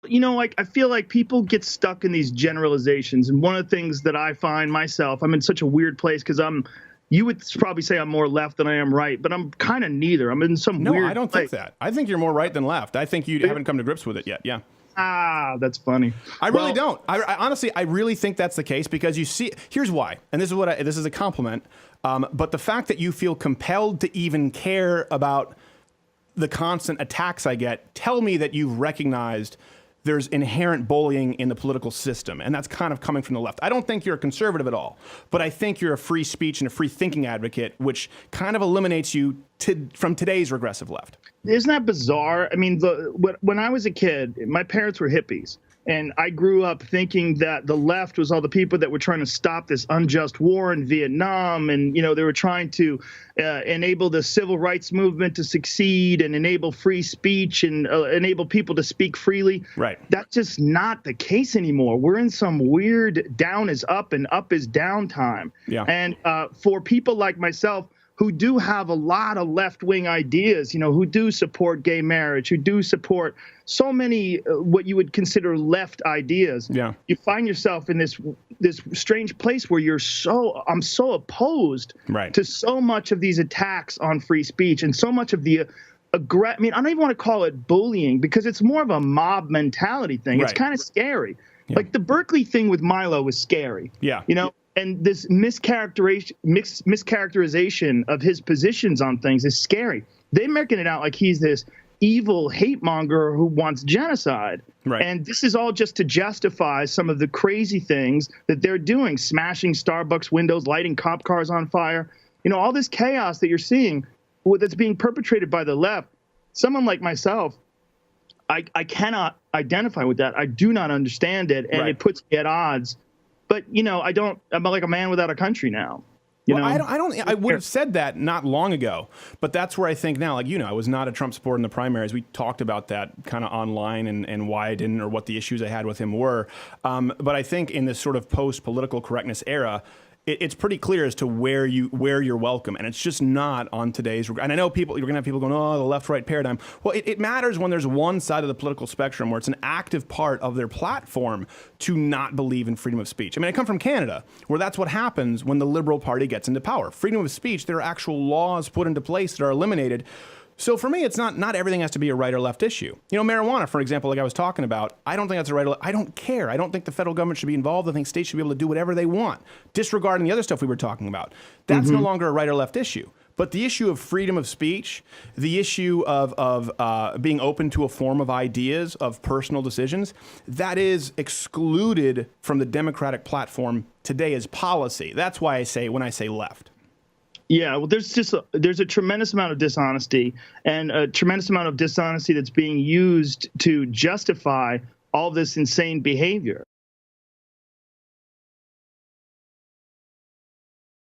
like I feel like people get stuck in these generalizations. And one of the things that I find myself, I'm in such a weird place because you would probably say I'm more left than I am right, but I'm kind of neither. I'm in some weird No, I don't think that. I think you're more right than left. I think you haven't come to grips with it yet. Yeah. Ah, that's funny. I really don't. I honestly, I really think that's the case because you see, here's why. And this is this is a compliment. But the fact that you feel compelled to even care about the constant attacks I get tell me that you've recognized there's inherent bullying in the political system, and that's kind of coming from the left. I don't think you're a conservative at all, but I think you're a free speech and a free thinking advocate, which kind of eliminates you from today's regressive left. Isn't that bizarre? I mean, when I was a kid, my parents were hippies, and I grew up thinking that the left was all the people that were trying to stop this unjust war in Vietnam, and they were trying to enable the civil rights movement to succeed and enable free speech and enable people to speak freely. Right. That's just not the case anymore. We're in some weird down is up and up is down time. Yeah. And for people like myself, who do have a lot of left-wing ideas, who do support gay marriage, who do support so many what you would consider left ideas. Yeah. You find yourself in this strange place where I'm so opposed to so much of these attacks on free speech and so much of the I don't even want to call it bullying because it's more of a mob mentality thing. It's kind of scary. Yeah. Like the Berkeley thing with Milo was scary. Yeah. And this mischaracterization of his positions on things is scary. They're making it out like he's this evil hate monger who wants genocide. Right. And this is all just to justify some of the crazy things that they're doing, smashing Starbucks windows, lighting cop cars on fire. All this chaos that you're seeing that's being perpetrated by the left. Someone like myself, I cannot identify with that. I do not understand it, and it puts me at odds. But, I'm like a man without a country now. I would have said that not long ago, but that's where I think now, I was not a Trump supporter in the primaries. We talked about that kind of online and why I didn't or what the issues I had with him were. But I think in this sort of post-political correctness era, it's pretty clear as to where you're welcome, and it's just not on today's. And I know you're going to have people going, oh, the left-right paradigm. Well, it matters when there's one side of the political spectrum where it's an active part of their platform to not believe in freedom of speech. I mean, I come from Canada, where that's what happens when the Liberal Party gets into power. Freedom of speech, there are actual laws put into place that are eliminated. So for me, it's not everything has to be a right or left issue. Marijuana, for example, like I was talking about, I don't think that's a right or left. I don't care. I don't think the federal government should be involved. I think states should be able to do whatever they want, disregarding the other stuff we were talking about. That's no longer a right or left issue. But the issue of freedom of speech, the issue of being open to a form of ideas, of personal decisions, that is excluded from the Democratic platform today as policy. That's why when I say left. Yeah, well, there's a tremendous amount of dishonesty and a tremendous amount of dishonesty that's being used to justify all this insane behavior.